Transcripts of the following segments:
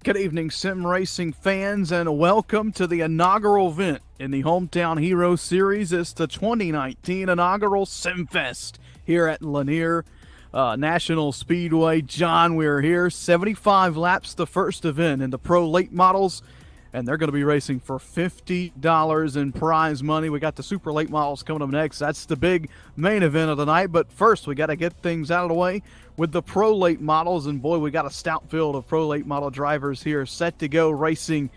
Good evening, sim racing fans, and welcome to the inaugural event in the Hometown Hero Series. It's the 2019 inaugural Simfest here at Lanier National Speedway. John, we're here. 75 laps, the first event in the Pro Late Models, and they're going to be racing for $50 in prize money. We got the Super Late Models coming up next. That's the big main event of the night, but first we got to get things out of the way with the Pro Late Models, and boy, we got a stout field of Pro Late Model drivers here set to go racing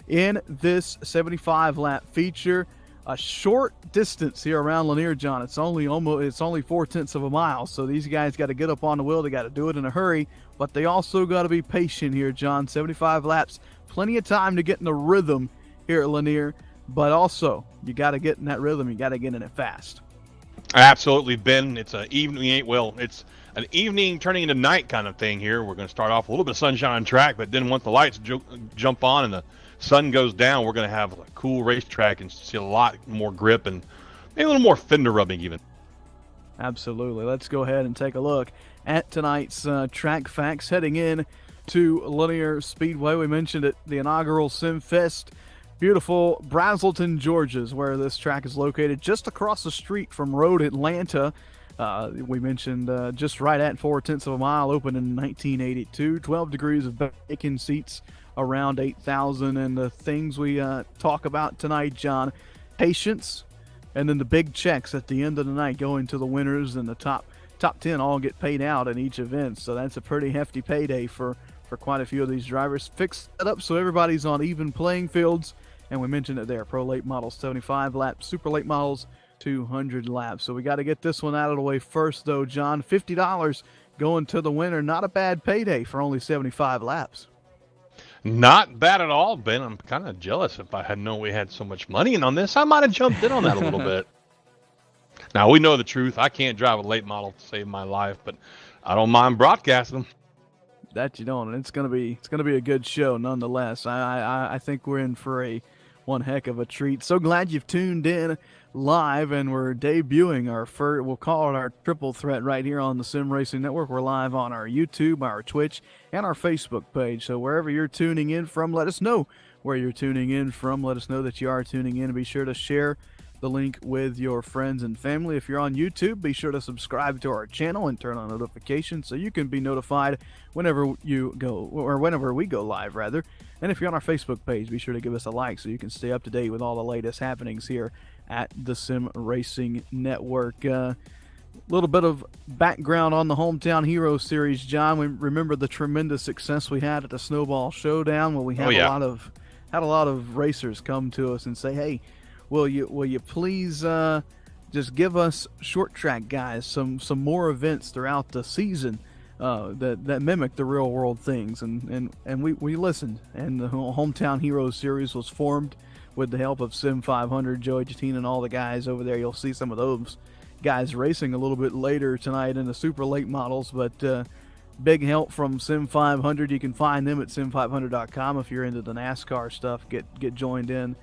in this 75 lap feature. A short distance here around Lanier, John. It's only 4/10 of a mile, so these guys got to get up on the wheel. They got to do it in a hurry, but they also got to be patient here, John. 75 laps, plenty of time to get in the rhythm here at Lanier, but also you got to get in that rhythm. You got to get in it fast. Absolutely, Ben. It's an evening turning into night kind of thing here. We're going to start off a little bit of sunshine track, but then once the lights jump on and the sun goes down, we're going to have a cool racetrack and see a lot more grip and maybe a little more fender rubbing even. Absolutely. Let's go ahead and take a look at tonight's track facts heading in to Lanier Speedway. We mentioned it, the inaugural Simfest. Beautiful Braselton, Georgia is where this track is located, just across the street from Road Atlanta. We mentioned just right at 4/10 of a mile, opened in 1982. 12 degrees of bacon, seats around 8,000. And the things we talk about tonight, John, patience, and then the big checks at the end of the night going to the winners, and the top 10 all get paid out in each event. So that's a pretty hefty payday for quite a few of these drivers. Fix that up so everybody's on even playing fields. And we mentioned it there, Pro Late Models 75 laps, Super Late Models 200 laps. So we got to get this one out of the way first, though, John. $50 going to the winner. Not a bad payday for only 75 laps. Not bad at all, Ben. I'm kind of jealous. If I had known we had so much money in on this, I might have jumped in on that a little bit. Now, we know the truth. I can't drive a late model to save my life, but I don't mind broadcasting them. That you don't, and it's gonna be a good show nonetheless. I think we're in for one heck of a treat. So glad you've tuned in live, and we're debuting our first, we'll call it our triple threat right here on the Sim Racing Network. We're live on our YouTube, our Twitch, and our Facebook page. So wherever you're tuning in from, let us know where you're tuning in from. Let us know that you are tuning in, and be sure to share the link with your friends and family. If you're on YouTube, be sure to subscribe to our channel and turn on notifications so you can be notified whenever you go, or whenever we go live, rather. And if you're on our Facebook page, be sure to give us a like so you can stay up to date with all the latest happenings here at the Sim Racing Network. Little bit of background on the Hometown Hero Series, John. We remember the tremendous success we had at the Snowball Showdown, where we had a lot of racers come to us and say, "Hey, will you please just give us short track guys some more events throughout the season that mimic the real world things?" And we listened, and the Hometown Heroes series was formed with the help of Sim 500, Joey Jatine, and all the guys over there. You'll see some of those guys racing a little bit later tonight in the Super Late Models, but big help from Sim 500. You can find them at sim500.com if you're into the NASCAR stuff. Get joined in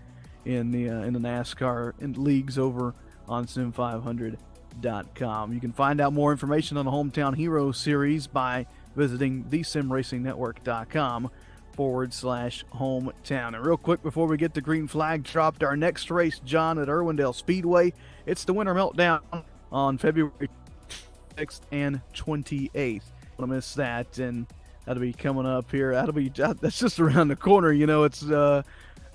the NASCAR leagues over on sim500.com. You can find out more information on the Hometown Hero Series by visiting thesimracingNetwork.com/hometown. And real quick, before we get the green flag dropped, our next race, John, at Irwindale Speedway, it's the Winter Meltdown on February 6th and 28th. Don't miss that, and that'll be coming up here. That's just around the corner. You know, it's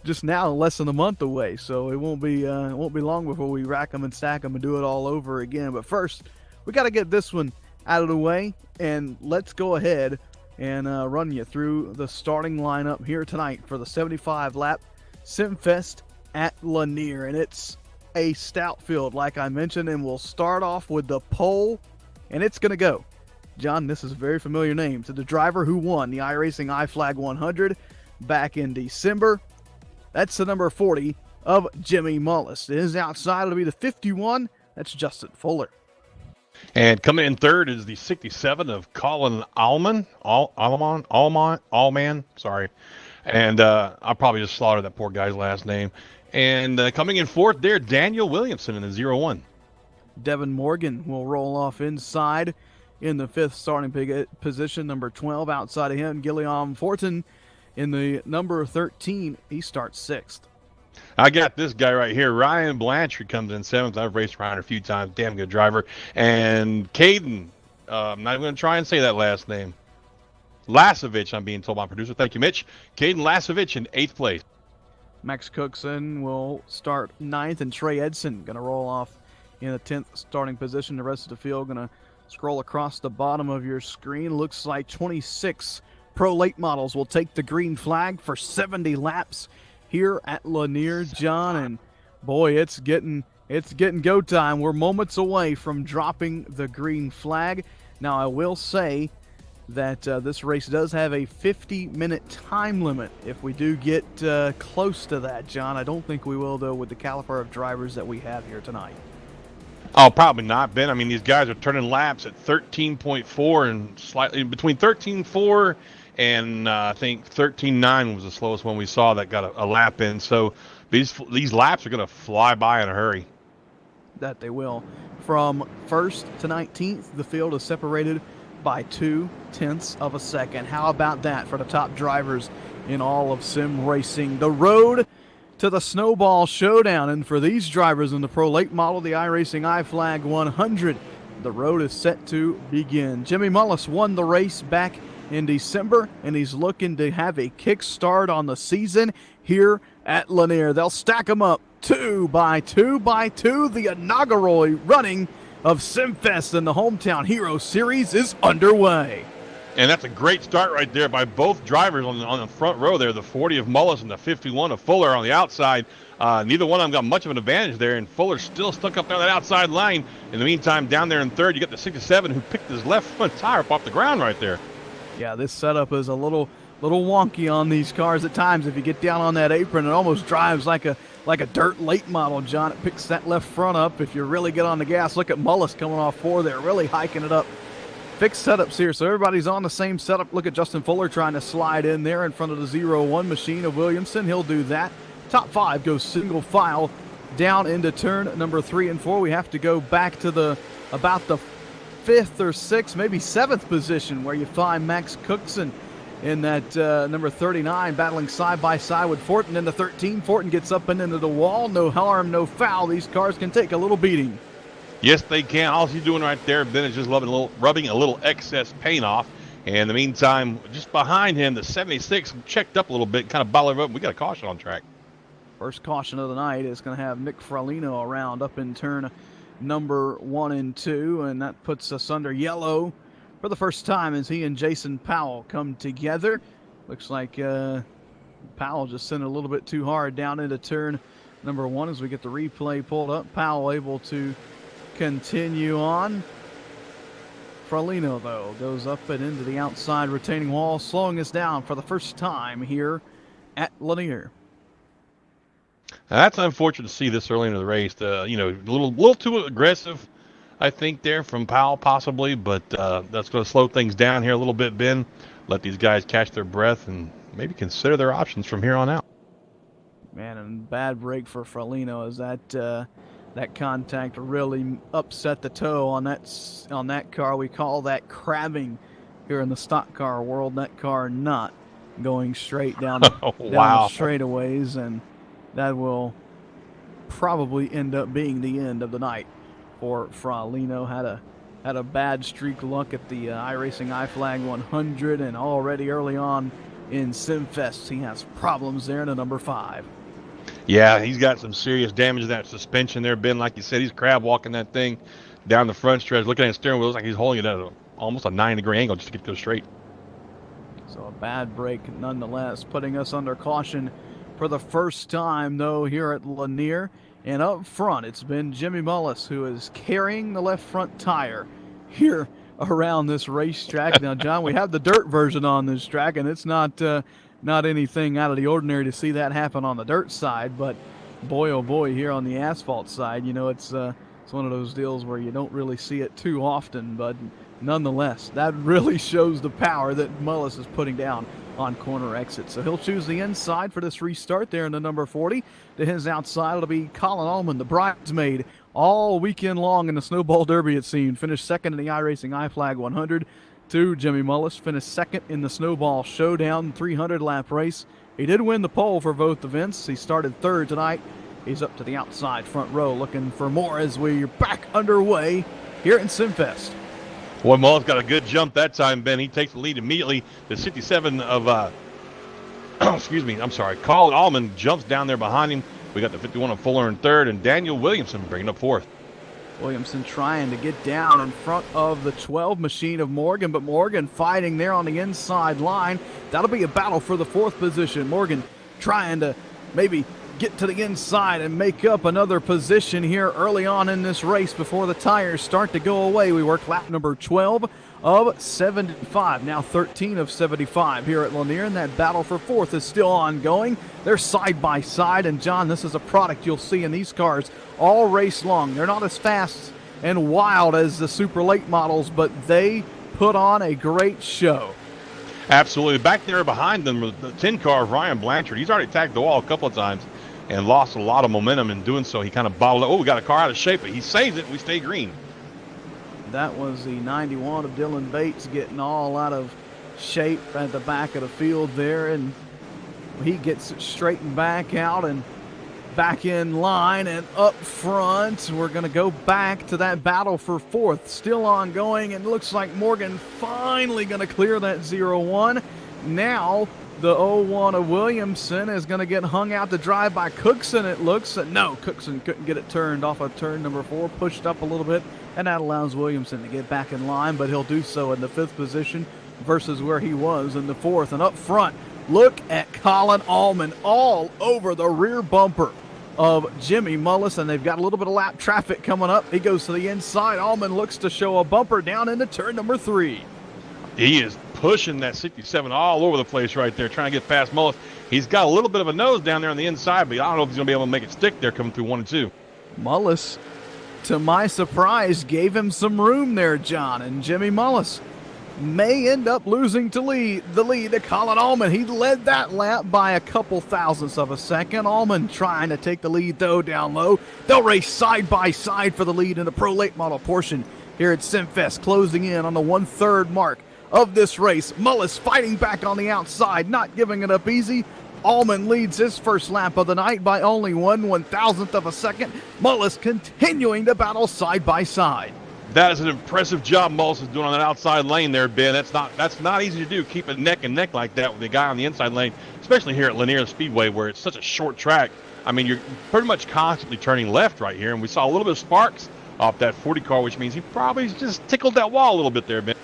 just now less than a month away, so it won't be long before we rack them and stack them and do it all over again. But first, we got to get this one out of the way, and let's go ahead and run you through the starting lineup here tonight for the 75 lap Simfest at Lanier. And it's a stout field, like I mentioned, and we'll start off with the pole, and it's going to go, John, this is a very familiar name, to the driver who won the iRacing iFlag 100 back in December. That's the number 40 of Jimmy Mullis. His outside will be the 51. That's Justin Fuller. And coming in third is the 67 of Colin Allman. Allman, sorry. And I'll probably just slaughter that poor guy's last name. And coming in fourth there, Daniel Williamson in the 01. Devin Morgan will roll off inside in the fifth starting position, number 12. Outside of him, Gilliam Fortin In the number 13, he starts 6th. I got this guy right here. Ryan Blanchard comes in 7th. I've raced Ryan a few times. Damn good driver. And Caden, I'm not even going to try and say that last name. Lasovich, I'm being told by my producer. Thank you, Mitch. Caden Lasovich in 8th place. Max Cookson will start 9th, and Trey Edson going to roll off in the 10th starting position. The rest of the field going to scroll across the bottom of your screen. Looks like 26 Pro Late models will take the green flag for 70 laps here at Lanier, John. And boy, it's getting go time. We're moments away from dropping the green flag. Now, I will say that this race does have a 50-minute time limit. If we do get close to that, John, I don't think we will, though, with the caliber of drivers that we have here tonight. Oh, probably not, Ben. I mean, these guys are turning laps at 13.4 and slightly between 13.4 and I think 13.9 was the slowest one we saw that got a lap in. So these laps are going to fly by in a hurry. That they will. From 1st to 19th, the field is separated by 0.2 of a second. How about that for the top drivers in all of sim racing? The road to the Snowball Showdown, and for these drivers in the Pro Late model, the iRacing iFlag 100, the road is set to begin. Jimmy Mullis won the race back in December, and he's looking to have a kickstart on the season here at Lanier. They'll stack them up 2 by 2 by 2. The inaugural running of Simfest in the Hometown Hero Series is underway. And that's a great start right there by both drivers on the front row there, the 40 of Mullis and the 51 of Fuller on the outside. Neither one of them got much of an advantage there, and Fuller's still stuck up there that outside line. In the meantime, down there in third, you got the 67 who picked his left front tire up off the ground right there. Yeah, this setup is a little wonky on these cars at times. If you get down on that apron, it almost drives like a dirt late model, John. It picks that left front up. If you really get on the gas, look at Mullis coming off 4 there, really hiking it up. Fixed setups here, so everybody's on the same setup. Look at Justin Fuller trying to slide in there in front of the 0-1 machine of Williamson. He'll do that. Top 5 goes single file down into turn number 3 and 4. We have to go back to about the 5th or 6th, maybe 7th position, where you find Max Cookson in that number 39, battling side by side with Fortin in the 13. Fortin gets up and into the wall. No harm, no foul. These cars can take a little beating. Yes, they can. All he's doing right there, Ben, is just rubbing a little excess paint off. And in the meantime, just behind him, the 76 checked up a little bit, kind of bothered up. We got a caution on track. First caution of the night is going to have Nick Fralino around up in turn number 1 and 2, and that puts us under yellow for the first time as he and Jason Powell come together. Looks like Powell just sent it a little bit too hard down into turn number 1 as we get the replay pulled up. Powell able to continue on. Fralino, though, goes up and into the outside retaining wall, slowing us down for the first time here at Lanier. That's unfortunate to see this early into the race. A little too aggressive, I think, there from Powell possibly, but that's going to slow things down here a little bit, Ben. Let these guys catch their breath and maybe consider their options from here on out. Man, and bad break for Fralino as that contact really upset the toe on that car. We call that crabbing here in the stock car world. That car not going straight down the straightaways, and that will probably end up being the end of the night for Fralino. Had a bad streak luck at the iRacing iFlag 100, and already early on in Simfest he has problems there in the number 5. Yeah, he's got some serious damage to that suspension there, Ben. Like you said, he's crab walking that thing down the front stretch, looking at his steering wheel. Looks like he's holding it at almost a 90-degree angle just to get to go straight. So a bad break nonetheless, putting us under caution for the first time, though, here at Lanier. And up front, it's been Jimmy Mullis who is carrying the left front tire here around this racetrack. Now, John, we have the dirt version on this track, and it's not anything out of the ordinary to see that happen on the dirt side. But boy, oh boy, here on the asphalt side, it's one of those deals where you don't really see it too often. But nonetheless, that really shows the power that Mullis is putting down on corner exits. So he'll choose the inside for this restart there in the number 40. To his outside, it'll be Colin Allman, the bridesmaid, all weekend long in the Snowball Derby, it seemed. Finished second in the iRacing iFlag 100. to Jimmy Mullis. Finished second in the Snowball Showdown 300-lap race. He did win the pole for both events. He started third tonight. He's up to the outside front row looking for more as we're back underway here in Simfest. Boy, Mullis got a good jump that time, Ben. He takes the lead immediately. The 67 of, excuse me, I'm sorry, Colin Allman jumps down there behind him. We got the 51 of Fuller in third, and Daniel Williamson bringing up fourth. Williamson trying to get down in front of the 12 machine of Morgan, but Morgan fighting there on the inside line. That'll be a battle for the fourth position. Morgan trying to maybe get to the inside and make up another position here early on in this race before the tires start to go away. We work lap number 12 of 75, now 13 of 75 here at Lanier, and that battle for fourth is still ongoing. They're side by side, and John, this is a product you'll see in these cars all race long. They're not as fast and wild as the super late models, but they put on a great show. Absolutely. Back there behind them, the 10 car of Ryan Blanchard. He's already tagged the wall a couple of times and lost a lot of momentum in doing so. He kind of bottled it. Oh, we got a car out of shape, but he saves it. We stay green. That was the 91 of Dylan Bates getting all out of shape at the back of the field there, and he gets it straightened back out and back in line and up front. We're going to go back to that battle for fourth, still ongoing, and looks like Morgan finally going to clear that 0-1. Now the 0-1 of Williamson is going to get hung out to dry by Cookson, it looks. No, Cookson couldn't get it turned off of turn number 4, pushed up a little bit, and that allows Williamson to get back in line, but he'll do so in the fifth position versus where he was in the fourth. And up front, look at Colin Allman all over the rear bumper of Jimmy Mullis, and they've got a little bit of lap traffic coming up. He goes to the inside. Allman looks to show a bumper down into turn number 3. He is pushing that 67 all over the place right there, trying to get past Mullis. He's got a little bit of a nose down there on the inside, but I don't know if he's going to be able to make it stick there coming through 1 and 2. Mullis, to my surprise, gave him some room there, John, and Jimmy Mullis may end up losing the lead to Colin Allman. He led that lap by a couple thousandths of a second. Allman trying to take the lead, though, down low. They'll race side by side for the lead in the Pro Late Model portion here at Simfest, closing in on the 1/3 mark of this race. Mullis fighting back on the outside, not giving it up easy. Allman leads his first lap of the night by only 1/1000th of a second. Mullis continuing to battle side by side. That is an impressive job Mullis is doing on that outside lane there, Ben. That's not easy to do, keeping neck and neck like that with the guy on the inside lane, especially here at Lanier Speedway where it's such a short track. I mean, you're pretty much constantly turning left right here, and we saw a little bit of sparks off that 40 car, which means he probably just tickled that wall a little bit there, Ben.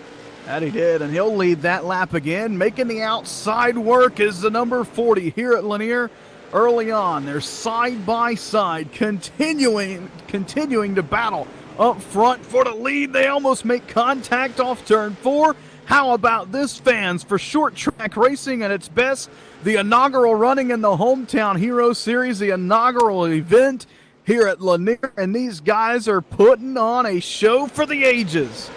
That he did, and he'll lead that lap again. Making the outside work is the number 40 here at Lanier. Early on, they're side by side, continuing to battle up front for the lead. They almost make contact off turn 4. How about this, fans? For short track racing at its best, the inaugural running in the Hometown Hero Series, the inaugural event here at Lanier, and these guys are putting on a show for the ages.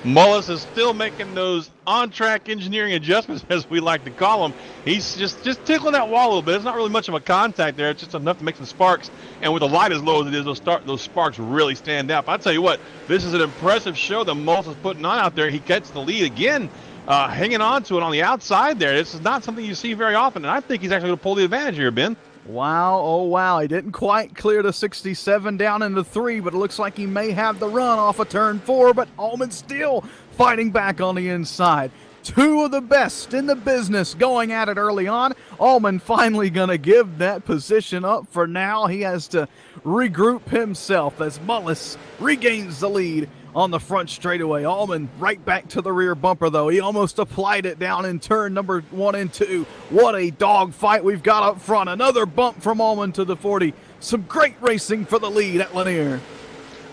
Mullis is still making those on-track engineering adjustments, as we like to call them. He's just tickling that wall a little bit. It's not really much of a contact there. It's just enough to make some sparks. And with the light as low as it is, those sparks really stand out. But I tell you what, this is an impressive show that Mullis is putting on out there. He gets the lead again, hanging on to it on the outside there. This is not something you see very often, and I think he's actually going to pull the advantage here, Ben. Wow, oh wow, he didn't quite clear the 67 down into 3, but it looks like he may have the run off of turn 4, but Allman still fighting back on the inside. Two of the best in the business going at it early on. Allman finally going to give that position up for now. He has to regroup himself as Mullis regains the lead on the front straightaway. Allman right back to the rear bumper, though. He almost applied it down in turn number 1 and 2. What a dog fight we've got up front. Another bump from Allman to the 40. Some great racing for the lead at Lanier.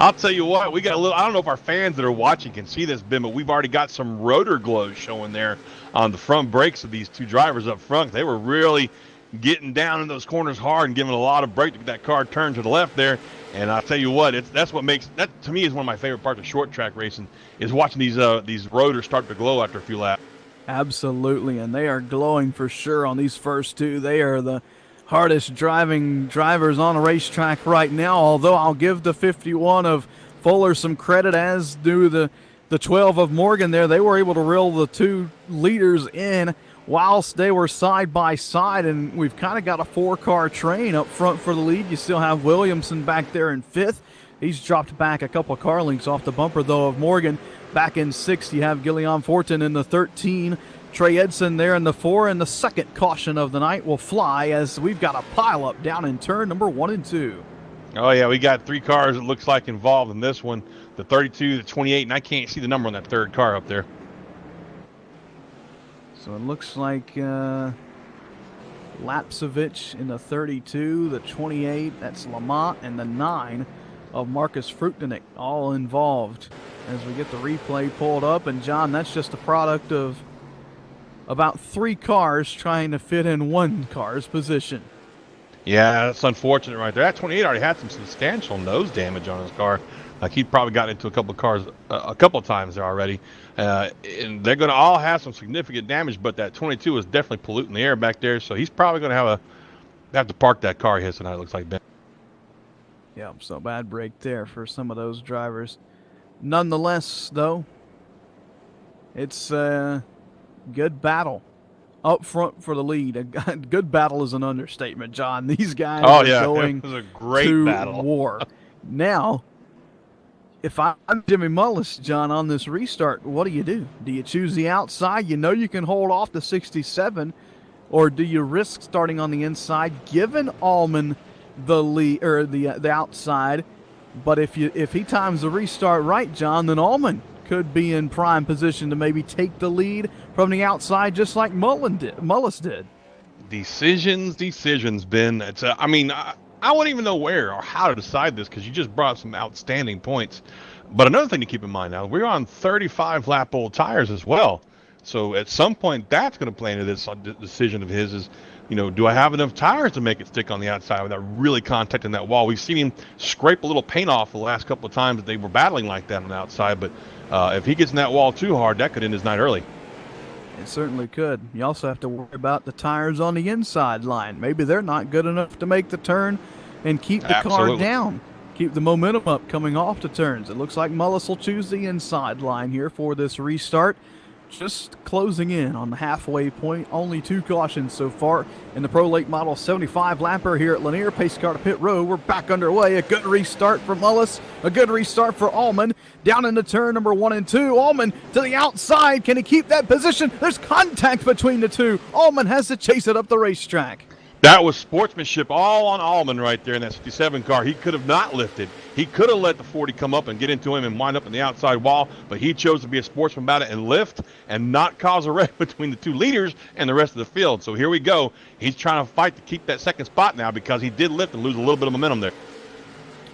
I'll tell you what, we got a little, I don't know if our fans that are watching can see this, Ben, but we've already got some rotor glow showing there on the front brakes of these two drivers up front. They were really getting down in those corners hard and giving a lot of brake to get that car turned to the left there. And I'll tell you what, that's what makes, that to me is one of my favorite parts of short track racing, is watching these rotors start to glow after a few laps. Absolutely, and they are glowing for sure on these first two. They are the hardest driving drivers on a racetrack right now, although I'll give the 51 of Fuller some credit, as do the the 12 of Morgan there. They were able to reel the 2 leaders in whilst they were side by side, and we've kind of got a 4-car train up front for the lead. You still have Williamson back there in 5th. He's dropped back a couple of car lengths off the bumper, though, of Morgan. Back in 6th, you have Gillian Fortin in the 13. Trey Edson there in the 4, and the second caution of the night will fly as we've got a pile-up down in turn number 1 and 2. Oh, yeah, we got 3 cars, it looks like, involved in this one. The 32, the 28, and I can't see the number on that 3rd car up there. So it looks like Lapsevich in the 32, the 28, that's Lamont, and the 9 of Marcus Fruchtenick, all involved as we get the replay pulled up. And, John, that's just a product of about 3 cars trying to fit in 1 car's position. Yeah, that's unfortunate right there. That 28 already had some substantial nose damage on his car. Like, he probably got into a couple of cars a couple of times there already. And they're going to all have some significant damage, but that 22 is definitely polluting the air back there. So he's probably going to have to park that car here tonight, it looks like, Ben. Yeah, so bad break there for some of those drivers. Nonetheless, though, it's a good battle up front for the lead. A good battle is an understatement, John. These guys are going it was a great to battle. war. Now, if I'm Jimmy Mullis, John, on this restart, what do? Do you choose the outside? You know you can hold off to 67, or do you risk starting on the inside, giving Allman the lead or the outside? But if he times the restart right, John, then Allman could be in prime position to maybe take the lead from the outside, just like Mullis did. Decisions, Ben. It's I wouldn't even know where or how to decide this because you just brought up some outstanding points. But another thing to keep in mind now, we're on 35 lap old tires as well. So at some point, that's going to play into this decision of his is, do I have enough tires to make it stick on the outside without really contacting that wall? We've seen him scrape a little paint off the last couple of times that they were battling like that on the outside. But if he gets in that wall too hard, that could end his night early. It certainly could. You also have to worry about the tires on the inside line. Maybe they're not good enough to make the turn and keep the car down. Keep the momentum up coming off the turns. It looks like Mullis will choose the inside line here for this restart. Just closing in on the halfway point. Only 2 cautions so far in the Pro Late Model 75 lapper here at Lanier. Pace car to pit road. We're back underway. A good restart for Mullis. A good restart for Allman. Down into turn number 1 and 2. Allman to the outside. Can he keep that position? There's contact between the 2. Allman has to chase it up the racetrack. That was sportsmanship all on Allman right there in that 57 car. He could have not lifted. He could have let the 40 come up and get into him and wind up in the outside wall, but he chose to be a sportsman about it and lift and not cause a wreck between the 2 leaders and the rest of the field. So here we go. He's trying to fight to keep that second spot now because he did lift and lose a little bit of momentum there.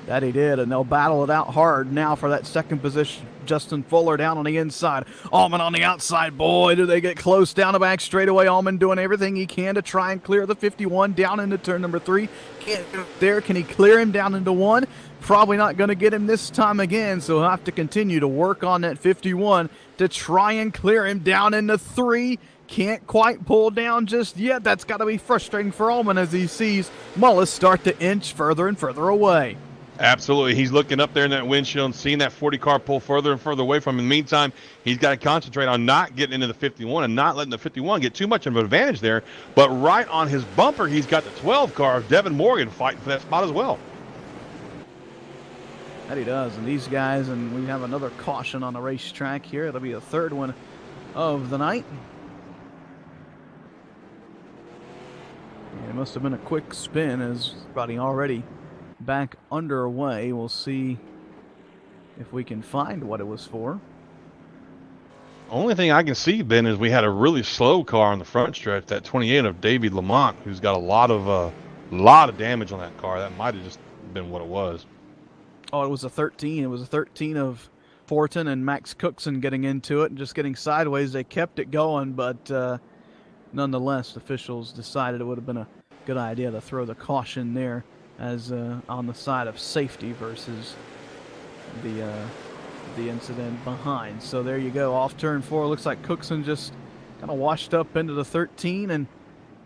That he did, and they'll battle it out hard now for that second position. Justin Fuller down on the inside. Allman on the outside. Boy, do they get close down the back straightaway. Allman doing everything he can to try and clear the 51 down into turn number 3. Can't get there. Can he clear him down into 1? Probably not going to get him this time again, so he'll have to continue to work on that 51 to try and clear him down into 3. Can't quite pull down just yet. That's got to be frustrating for Allman as he sees Mullis start to inch further and further away. Absolutely. He's looking up there in that windshield and seeing that 40 car pull further and further away from him. In the meantime, he's got to concentrate on not getting into the 51 and not letting the 51 get too much of an advantage there. But right on his bumper, he's got the 12 car of Devin Morgan fighting for that spot as well. That he does. And these guys, and we have another caution on the racetrack here. It'll be the 3rd one of the night. And it must have been a quick spin as everybody already back underway. We'll see if we can find what it was for. Only thing I can see, Ben, is we had a really slow car on the front stretch, that 28 of David Lamont, who's got a lot of damage on that car. That might have just been what it was. Oh, it was a 13. It was a 13 of Fortin and Max Cookson getting into it and just getting sideways. They kept it going, but nonetheless, officials decided it would have been a good idea to throw the caution there as on the side of safety versus the incident behind. So there you go. Off turn 4. Looks like Cookson just kind of washed up into the 13 and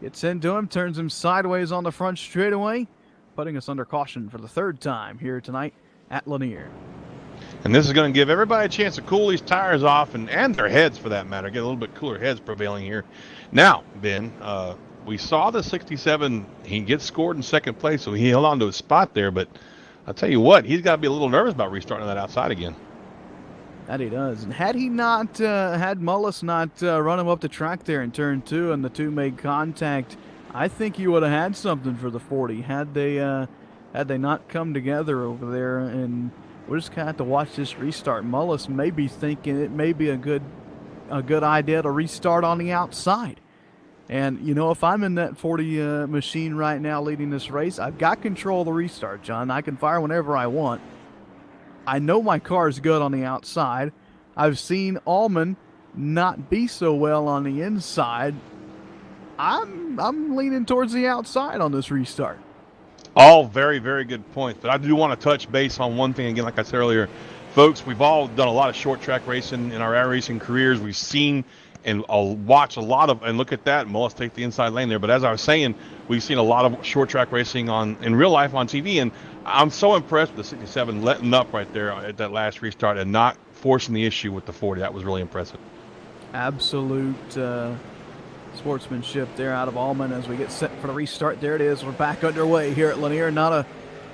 gets into him, turns him sideways on the front straightaway, putting us under caution for the 3rd time here tonight at Lanier. And this is going to give everybody a chance to cool these tires off and their heads for that matter. Get a little bit cooler heads prevailing here. Now, Ben, we saw the 67. He gets scored in second place, so he held on to his spot there. But I'll tell you what, he's got to be a little nervous about restarting that outside again. That he does. And had he not, had Mullis not run him up the track there in turn 2 and the two made contact, I think he would have had something for the 40 had they not come together over there. And we're just gonna have to watch this restart. Mullis may be thinking it may be a good idea to restart on the outside. And you know, if I'm in that 40 machine right now leading this race, I've got control of the restart, John. I can fire whenever I want. I know my car is good on the outside. I've seen Allman not be so well on the inside. I'm leaning towards the outside on this restart. All very, very good points. But I do want to touch base on one thing again, like I said earlier. Folks, we've all done a lot of short track racing in our air racing careers. We've seen and watch a lot of, and look at that, Mullis take the inside lane there. But as I was saying, we've seen a lot of short track racing in real life on TV, and I'm so impressed with the 67 letting up right there at that last restart and not forcing the issue with the 40. That was really impressive. Absolute sportsmanship there out of Allman as we get set for the restart. There it is. We're back underway here at Lanier.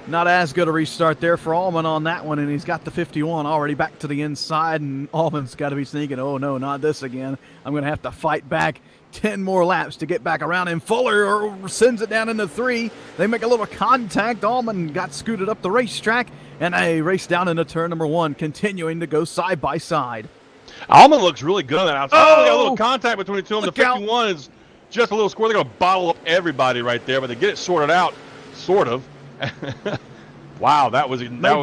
Not as good a restart there for Allman on that one, and he's got the 51 already back to the inside, and Allman's got to be thinking, oh no, not this again. I'm going to have to fight back 10 more laps to get back around, and Fuller sends it down into 3. They make a little contact. Allman got scooted up the racetrack, and they race down into turn number 1, continuing to go side by side. Allman looks really good on that outside. Oh, we got a little contact between the two of them. The 51 out. Is just a little square. They're going to bottle up everybody right there, but they get it sorted out, sort of. Wow, that was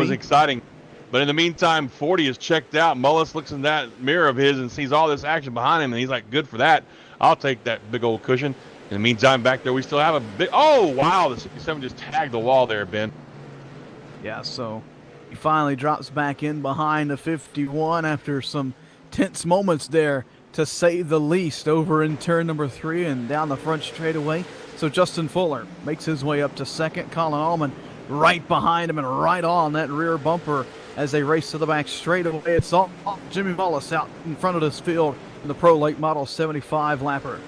exciting. But in the meantime, 40 is checked out. Mullis looks in that mirror of his and sees all this action behind him, and he's like, good for that. I'll take that big old cushion. In the meantime, back there, we still have a big... Oh, wow, the 67 just tagged the wall there, Ben. Yeah, so he finally drops back in behind the 51 after some tense moments there, to say the least, over in turn number 3 and down the front straightaway. So Justin Fuller makes his way up to second. Colin Allman right behind him and right on that rear bumper as they race to the back straightaway. It's all Jimmy Mullis out in front of this field in the Pro Late Model 75 lapper.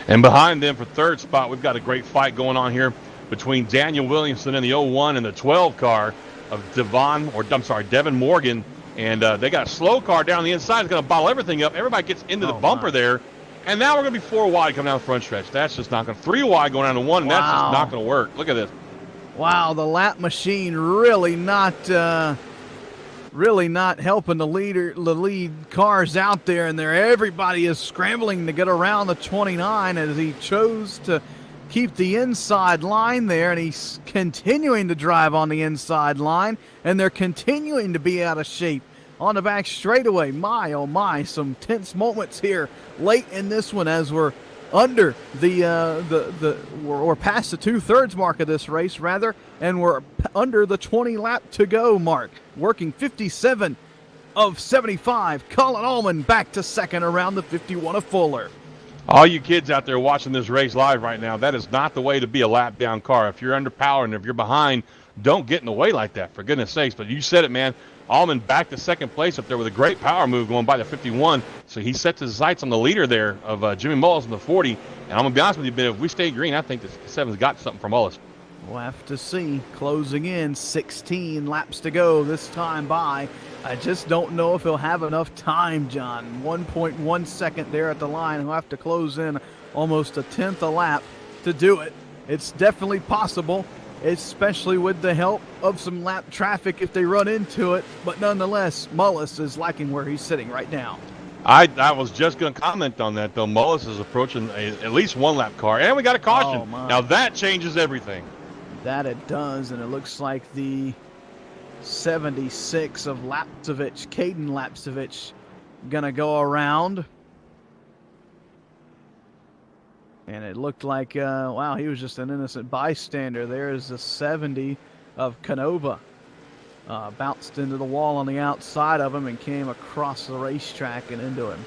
And behind them for third spot, we've got a great fight going on here between Daniel Williamson in the 01 and the 12 car of Devin Morgan. And they got a slow car down the inside. It's going to bottle everything up. Everybody gets into the bumper there. And now we're going to be 4 wide coming down the front stretch. That's just not going to. 3 wide going down to 1, and that's just not going to work. Look at this. Wow, the lap machine really not helping the lead cars out there. And everybody is scrambling to get around the 29 as he chose to keep the inside line there, and he's continuing to drive on the inside line, and they're continuing to be out of shape on the back straightaway. My, oh my, some tense moments here late in this one as we're under we're past the 2/3 mark of this race, rather, and we're under the 20 lap to go mark. Working 57 of 75. Colin Allman back to second around the 51 of Fuller. All you kids out there watching this race live right now, that is not the way to be a lap down car. If you're underpowered and if you're behind, don't get in the way like that, for goodness sakes. But you said it, man. Allman back to second place up there with a great power move going by the 51. So he sets his sights on the leader there of Jimmy Mullis in the 40. And I'm going to be honest with you, Ben, if we stay green, I think the 7's got something for Mullis. We'll have to see. Closing in, 16 laps to go this time by. I just don't know if he'll have enough time, John. 1.1 second there at the line. He'll have to close in almost a 10th a lap to do it. It's definitely possible, especially with the help of some lap traffic if they run into it. But nonetheless, Mullis is liking where he's sitting right now. I was just going to comment on that, though. Mullis is approaching at least 1 lap car. And we got a caution. Oh, now that changes everything. That it does, and it looks like the 76 of Lapcevich, Caden Lapcevich, gonna go around. And it looked like, wow, he was just an innocent bystander. There's the 70 of Canova. Bounced into the wall on the outside of him and came across the racetrack and into him.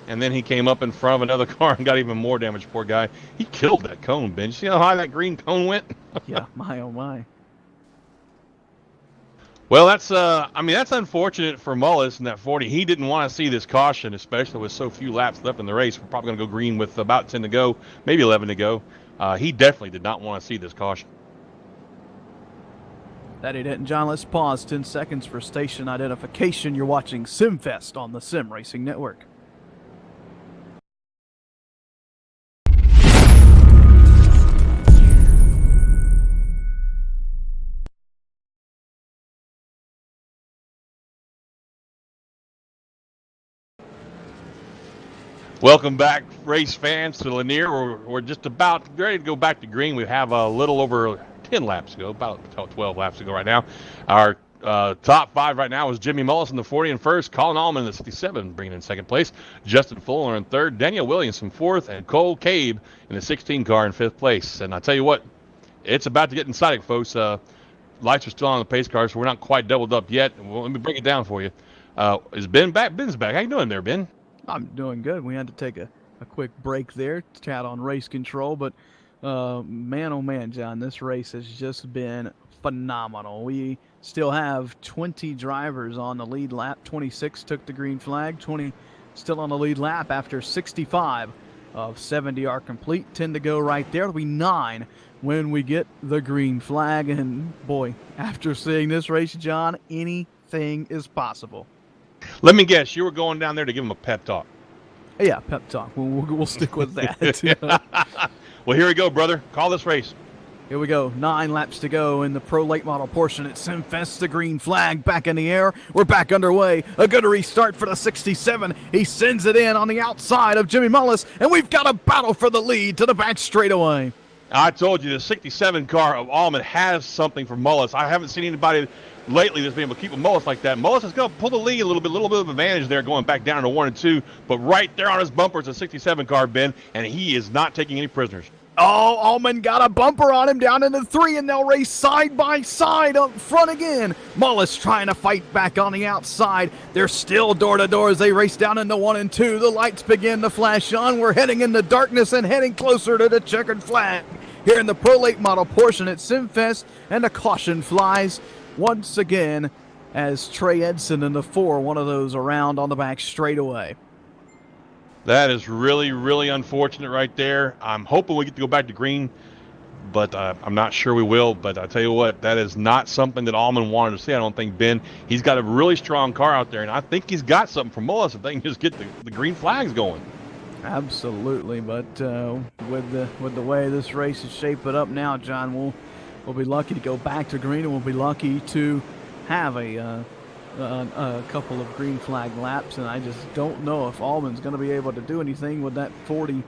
And then he came up in front of another car and got even more damage. Poor guy. He killed that cone, Ben. You see how high that green cone went? Yeah, my oh my. Well, that's unfortunate for Mullis in that 40. He didn't want to see this caution, especially with so few laps left in the race. We're probably going to go green with about 10 to go, maybe 11 to go. He definitely did not want to see this caution. That he didn't, John. Let's pause 10 seconds for station identification. You're watching Simfest on the Sim Racing Network. Welcome back, race fans, to Lanier. We're just about ready to go back to green. We have a little over 10 laps to go, about 12 laps to go right now. Our top five right now is Jimmy Mullis in the 40 in first, Colin Allman in the 67 bringing in second place, Justin Fuller in third, Daniel Williams in fourth, and Cole Cabe in the 16 car in fifth place. And I tell you what, it's about to get exciting, folks. Lights are still on the pace car, so we're not quite doubled up yet. Well, let me break it down for you. Is Ben back? Ben's back. How you doing there, Ben? I'm doing good. We had to take a quick break there to chat on race control, but man, oh man, John, this race has just been phenomenal. We still have 20 drivers on the lead lap. 26 took the green flag. 20 still on the lead lap after 65 of 70 are complete. 10 to go right there. It'll be 9 when we get the green flag. And boy, after seeing this race, John, anything is possible. Let me guess, you were going down there to give him a pep talk. Yeah, pep talk. We'll stick with that. Well, here we go, brother. Call this race. Here we go. 9 laps to go in the Pro Late Model portion at Simfest. The green flag back in the air. We're back underway. A good restart for the 67. He sends it in on the outside of Jimmy Mullis, and we've got a battle for the lead to the back straightaway. I told you the 67 car of Allman has something for Mullis. I haven't seen anybody lately that's been able to keep a Mullis like that. Mullis is going to pull the lead a little bit of advantage there going back down to 1 and 2, but right there on his bumper is a 67 car, Ben, and he is not taking any prisoners. Oh, Allman got a bumper on him down into 3, and they'll race side by side up front again. Mullis trying to fight back on the outside. They're still door to door as they race down into 1 and 2. The lights begin to flash on. We're heading into darkness and heading closer to the checkered flag here in the Pro Late Model portion at Simfest, and the caution flies once again as Trey Edson in the 4, one of those around on the back straightaway. That is really, really unfortunate right there. I'm hoping we get to go back to green, but I'm not sure we will. But I tell you what, that is not something that Allman wanted to see, I don't think, Ben. He's got a really strong car out there, and I think he's got something for Mullis if they can just get the green flags going. Absolutely, but with the way this race is shaping up now, John, we'll be lucky to go back to green, and we'll be lucky to have a couple of green flag laps. And I just don't know if Allman's going to be able to do anything with that 40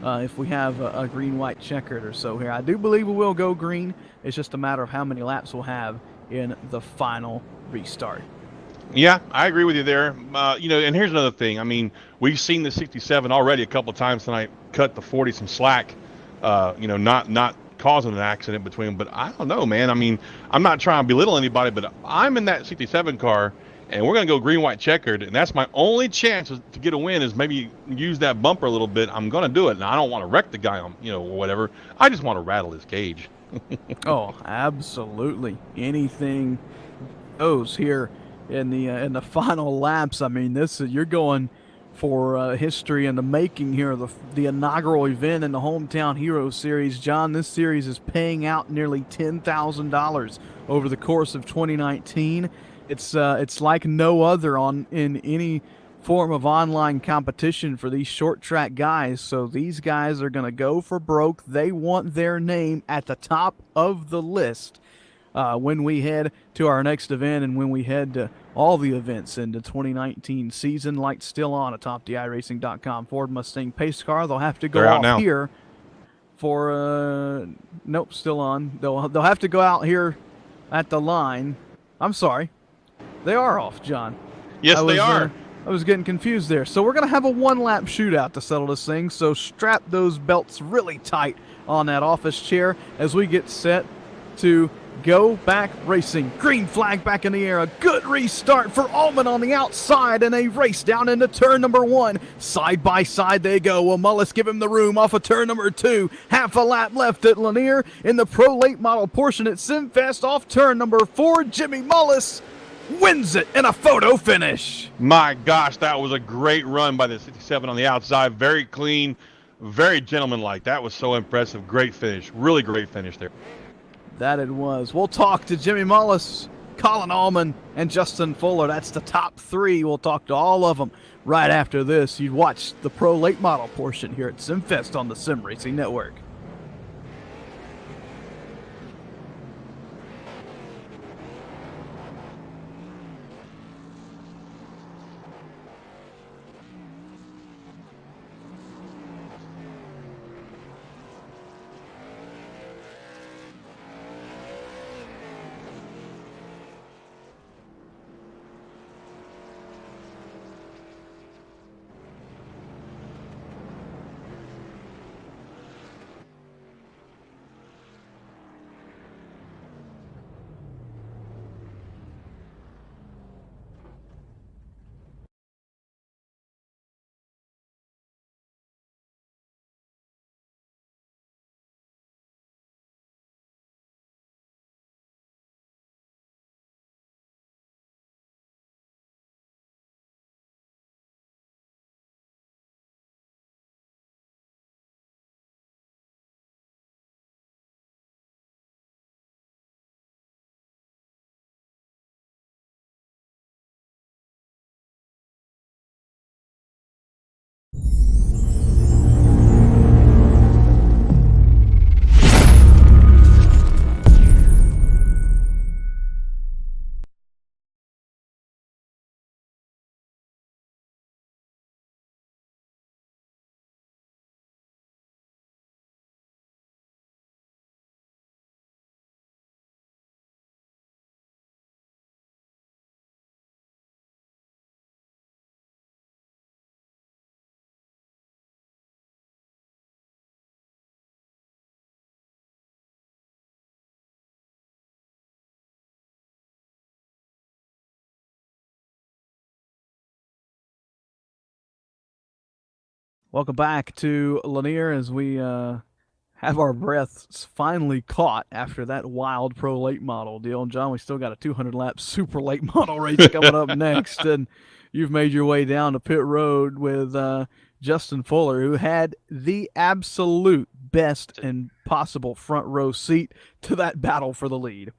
if we have a green-white checkered or so here. I do believe we will go green. It's just a matter of how many laps we'll have in the final restart. Yeah, I agree with you there. And here's another thing. I mean, we've seen the 67 already a couple of times tonight cut the 40 some slack, not causing an accident between them. But I don't know, man. I mean, I'm not trying to belittle anybody, but I'm in that 67 car, and we're going to go green-white checkered, and that's my only chance to get a win is maybe use that bumper a little bit. I'm going to do it, and I don't want to wreck the guy on, or whatever. I just want to rattle his cage. Oh, absolutely. Anything goes here in the final laps. I mean, you're going for history in the making here. The inaugural event in the Hometown Hero Series. John, this series is paying out nearly $10,000 over the course of 2019. It's like no other in any form of online competition for these short track guys. So these guys are going to go for broke. They want their name at the top of the list when we head to our next event, and when we head to all the events in the 2019 season. Lights still on atop the iRacing.com Ford Mustang pace car. They'll have to go off now here for nope, still on. They'll have to go out here at the line. I'm sorry, they are off, John. Yes, they are. I was getting confused there. So we're going to have a 1-lap shootout to settle this thing. So strap those belts really tight on that office chair as we get set to go back racing. Green flag back in the air. A good restart for Allman on the outside, and a race down into turn number 1. Side by side they go. Will Mullis give him the room off of turn number 2? Half a lap left at Lanier in the Pro Late Model portion at Simfest. Off turn number 4, Jimmy Mullis wins it in a photo finish. My gosh, that was a great run by the 67 on the outside. Very clean, very gentlemanlike. That was so impressive. Great finish. Really great finish there. That it was. We'll talk to Jimmy Mullis, Colin Allman, and Justin Fuller. That's the top three. We'll talk to all of them right after this. You watch the Pro Late Model portion here at Simfest on the Sim Racing Network. Welcome back to Lanier as we have our breaths finally caught after that wild pro late model deal. And John, we still got a 200 lap super late model race coming up next. And you've made your way down to pit road with Justin Fuller, who had the absolute best and possible front row seat to that battle for the lead.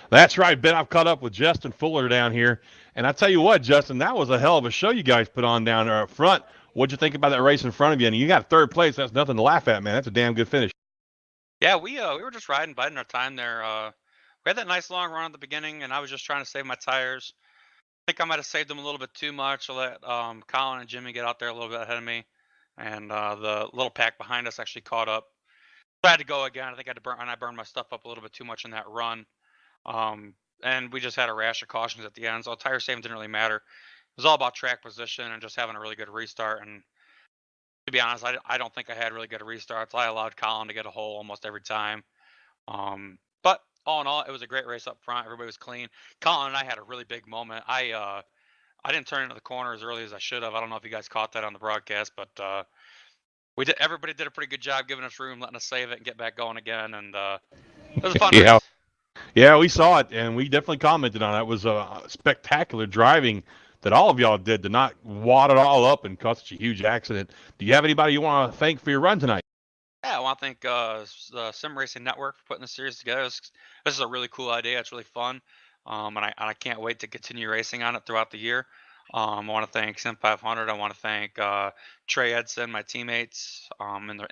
That's right, Ben. I've caught up with Justin Fuller down here. And I tell you what, Justin, that was a hell of a show you guys put on down there up front. What'd you think about that race in front of you? And you got third place. That's nothing to laugh at, man. That's a damn good finish. Yeah, we were just riding, biding our time there. We had that nice long run at the beginning, and I was just trying to save my tires. I think I might have saved them a little bit too much. I let Colin and Jimmy get out there a little bit ahead of me, and the little pack behind us actually caught up. So I had to go again. I think I had to burn, and I burned my stuff up a little bit too much in that run. And we just had a rash of cautions at the end, so tire saving didn't really matter. It was all about track position and just having a really good restart. And to be honest, I don't think I had really good restarts. I allowed Colin to get a hole almost every time. But all in all, it was a great race up front. Everybody was clean. Colin and I had a really big moment. I didn't turn into the corner as early as I should have. I don't know if you guys caught that on the broadcast, but we did. Everybody did a pretty good job giving us room, letting us save it and get back going again. And it was a fun Yeah. race. Yeah, we saw it, and we definitely commented on it. It was spectacular driving that all of y'all did to not wad it all up and cause such a huge accident. Do you have anybody you want to thank for your run tonight? Yeah, I want to thank the Sim Racing Network for putting this series together. This is a really cool idea. It's really fun, and I can't wait to continue racing on it throughout the year. I want to thank Sim 500. I want to thank Trey Edson, my teammates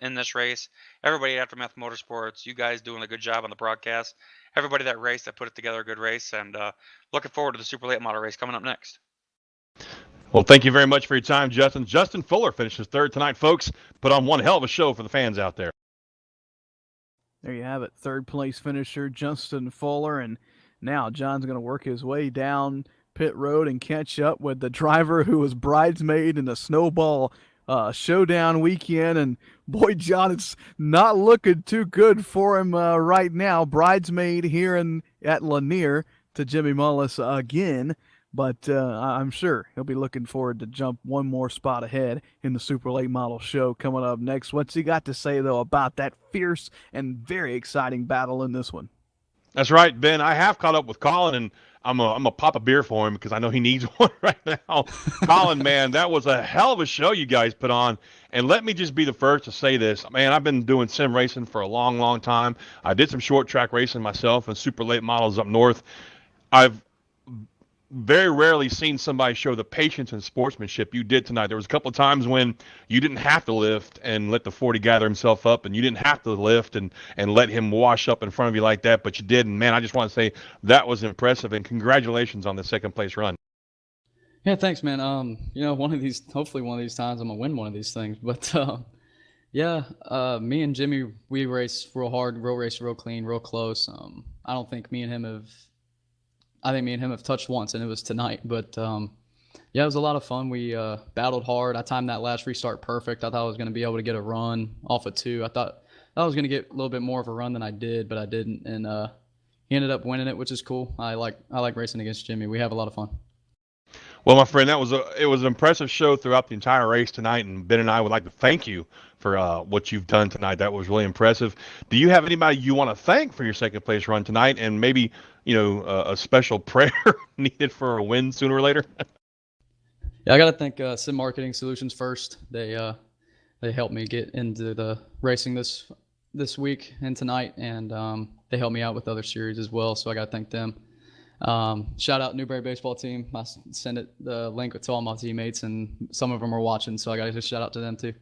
in this race. Everybody at Aftermath Motorsports, you guys doing a good job on the broadcast. Everybody that raced, that put it together a good race, and looking forward to the super late model race coming up next. Well, thank you very much for your time, Justin. Justin Fuller finishes third tonight, folks. Put on one hell of a show for the fans out there. There you have it. Third place finisher, Justin Fuller. And now John's going to work his way down pit road and catch up with the driver who was bridesmaid in the snowball showdown weekend. And boy, John, it's not looking too good for him right now. Bridesmaid here at Lanier to Jimmy Mullis again. But I'm sure he'll be looking forward to jump one more spot ahead in the Super Late Model Show coming up next. What's he got to say, though, about that fierce and very exciting battle in this one? That's right, Ben. I have caught up with Colin, and I'm a pop a beer for him because I know he needs one right now. Colin, man, that was a hell of a show you guys put on. And let me just be the first to say this, man. I've been doing sim racing for a long, long time. I did some short track racing myself and super late models up north. I've very rarely seen somebody show the patience and sportsmanship you did tonight. There was a couple of times when you didn't have to lift and let the 40 gather himself up, and you didn't have to lift and let him wash up in front of you like that, but you did. And man, I just want to say that was impressive, and congratulations on the second place run. Yeah, thanks, man. Hopefully one of these times I'm gonna win one of these things. But me and Jimmy, we race real hard, real clean, real close. I don't think me and him have. I think me and him have touched once, and it was tonight. But it was a lot of fun. We battled hard. I timed that last restart perfect. I thought I was going to be able to get a run off of 2. I thought I was going to get a little bit more of a run than I did, but I didn't. And he ended up winning it, which is cool. I like racing against Jimmy. We have a lot of fun. Well, my friend, it was an impressive show throughout the entire race tonight, and Ben and I would like to thank you for what you've done tonight. That was really impressive. Do you have anybody you want to thank for your second place run tonight, and maybe a special prayer needed for a win sooner or later? Yeah, I got to thank Sim Marketing Solutions first. They helped me get into the racing this week and tonight, and they helped me out with other series as well. So I got to thank them. Shout out Newberry baseball team. I sent the link to all my teammates, and some of them are watching, so I got to just shout out to them too.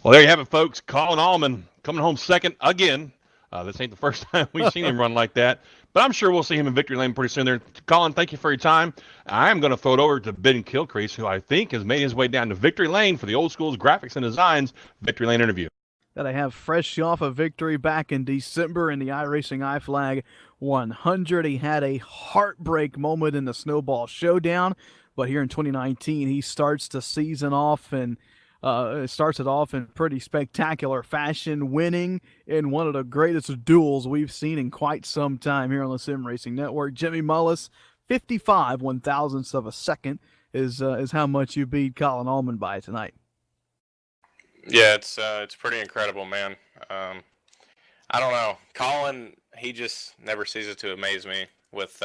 Well, there you have it, folks. Colin Allman coming home second again. This ain't the first time we've seen him run like that, but I'm sure we'll see him in victory lane pretty soon there. Colin, thank you for your time. I am going to throw it over to Ben Kilcrease, who I think has made his way down to victory lane for the Old Schools Graphics and Designs victory lane interview. That I have fresh off a victory back in December in the iRacing iFlag 100. He had a heartbreak moment in the Snowball Showdown, but here in 2019 he starts the season off and starts it off in pretty spectacular fashion, winning in one of the greatest duels we've seen in quite some time here on the Sim Racing Network. Jimmy Mullis, 55 one-thousandths of a second is how much you beat Colin Allman by tonight. Yeah, it's pretty incredible, man. I don't know. Colin, he just never ceases to amaze me with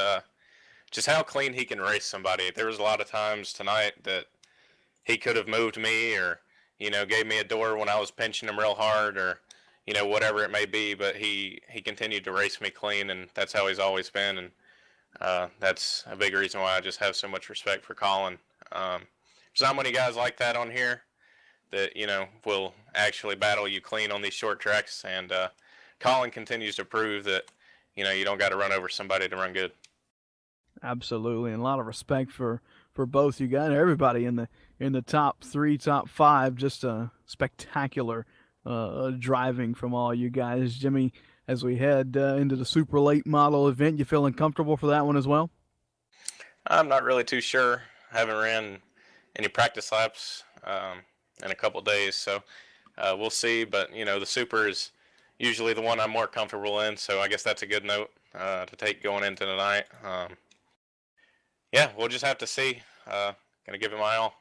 just how clean he can race somebody. There was a lot of times tonight that he could have moved me or, gave me a door when I was pinching him real hard or, whatever it may be, but he continued to race me clean, and that's how he's always been, and that's a big reason why I just have so much respect for Colin. There's not many guys like that on here that, will actually battle you clean on these short tracks, and Colin continues to prove that, you don't got to run over somebody to run good. Absolutely, and a lot of respect for both you guys, everybody in the top 3, top 5. Just a spectacular driving from all you guys. Jimmy, as we head into the super late model event, you feeling comfortable for that one as well? I'm not really too sure. I haven't ran any practice laps in a couple days, so we'll see. But the super is usually the one I'm more comfortable in, so I guess that's a good note to take going into tonight. We'll just have to see. Gonna give it my all.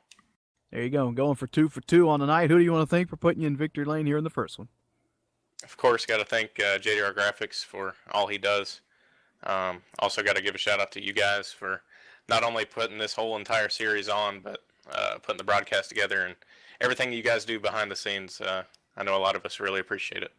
There you go, going for 2 for 2 on the night. Who do you want to thank for putting you in victory lane here in the first one? Of course, got to thank JDR Graphics for all he does. Also got to give a shout out to you guys for not only putting this whole entire series on, but putting the broadcast together and everything you guys do behind the scenes. I know a lot of us really appreciate it.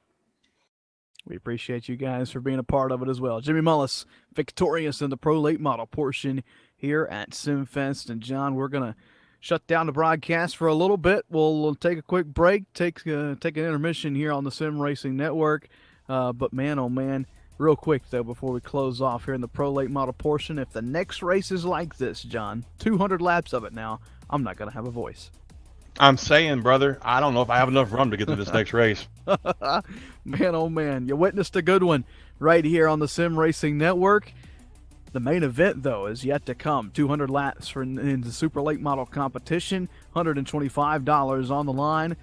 We appreciate you guys for being a part of it as well. Jimmy Mullis, victorious in the Pro Late Model portion here at Simfest. And John, we're going to shut down the broadcast for a little bit. We'll take a quick break, take an intermission here on the Sim Racing Network. But man, oh man, real quick though, before we close off here in the Pro Late Model portion, if the next race is like this, John, 200 laps of it now, I'm not going to have a voice. I'm saying, brother, I don't know if I have enough room to get to this next race. Man, oh man, you witnessed a good one right here on the Sim Racing Network. The main event, though, is yet to come. 200 laps in the Super Late Model competition, $125 on the line,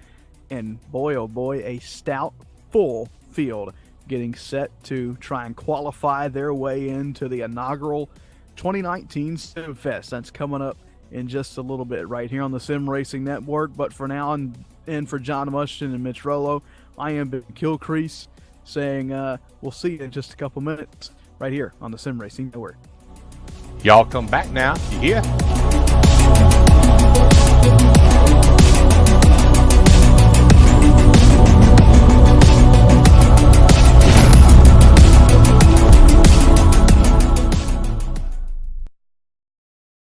and boy, oh boy, a stout full field getting set to try and qualify their way into the inaugural 2019 Simfest. That's coming up in just a little bit right here on the Sim Racing Network. But for now, and for John Mushton and Mitch Rollo, I am Ben Kilcrease saying we'll see you in just a couple minutes right here on the Sim Racing Network. Y'all come back now. You hear?